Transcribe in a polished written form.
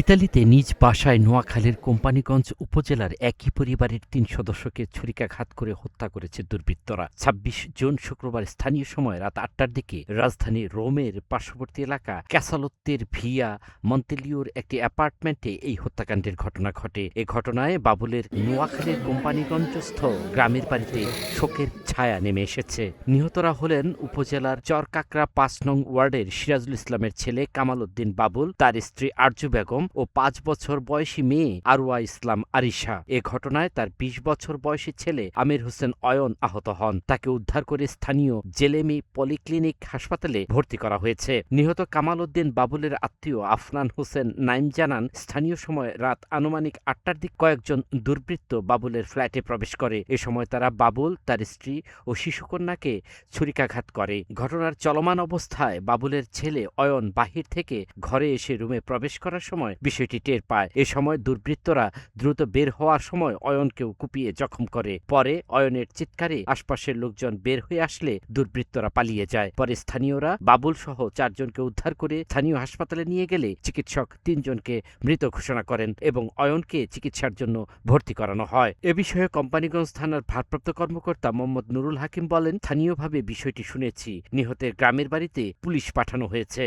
ইতালিতে নিজ বাসায় নোয়াখালীর কোম্পানীগঞ্জ উপজেলার একই পরিবারের ৩ সদস্যকে ছুরিকাঘাত করে হত্যা করেছে দুর্বৃত্তরা। ২৬ জুন শুক্রবার স্থানীয় সময় রাত ৮টার দিকে রাজধানী রোমের পার্শ্ববর্তী এলাকা ক্যাসালোত্তের ভিয়া মন্তেলিওর একটি অ্যাপার্টমেন্টে এই হত্যাকাণ্ডের ঘটনা ঘটে। এ ঘটনায় বাবুলের নোয়াখালীর কোম্পানীগঞ্জস্থ গ্রামের বাড়িতে শোকের ছায়া নেমে এসেছে। নিহতরা হলেন উপজেলার চরকাকরা ৫ নং ওয়ার্ডের সিরাজুল ইসলামের ছেলে কামাল উদ্দিন বাবুল, তার স্ত্রী আরজু বেগম ও ৫ বছর বয়সী মেয়ে আরওয়া ইসলাম আরিশা। এ ঘটনায় তার ২০ বছর বয়সী ছেলে আমির হোসেন অয়ন আহত হন। তাকে উদ্ধার করে স্থানীয় জেলেমি পলিক্লিনিক হাসপাতালে ভর্তি করা হয়েছে। নিহত কামাল উদ্দিন বাবুলের আত্মীয় আফনান হোসেন নাইম জানান, স্থানীয় সময় রাত আনুমানিক ৮টার দিক কয়েকজন দুর্বৃত্ত বাবুলের ফ্ল্যাটে প্রবেশ করে। এ সময় তারা বাবুল, তার স্ত্রী ও শিশুকন্যাকে ছুরিকাঘাত করে। ঘটনার চলমান অবস্থায় বাবুলের ছেলে অয়ন বাহির থেকে ঘরে এসে রুমে প্রবেশ করার সময় বিষয়টি টের পায়। এ সময় দুর্বৃত্তরা দ্রুত বের হওয়ার সময় অয়নকেও কুপিয়ে জখম করে। পরে অয়নের চিৎকারে আশপাশের লোকজন বের হয়ে আসলে দুর্বৃত্তরা পালিয়ে যায়। পরে স্থানীয়রা বাবুল সহ ৪ জনকে উদ্ধার করে স্থানীয় হাসপাতালে নিয়ে গেলে চিকিৎসক ৩ জনকে মৃত ঘোষণা করেন এবং অয়নকে চিকিৎসার জন্য ভর্তি করানো হয়। এ বিষয়ে কোম্পানীগঞ্জ থানার ভারপ্রাপ্ত কর্মকর্তা মোহাম্মদ নুরুল হাকিম বলেন, স্থানীয়ভাবে বিষয়টি শুনেছি। নিহতের গ্রামের বাড়িতে পুলিশ পাঠানো হয়েছে।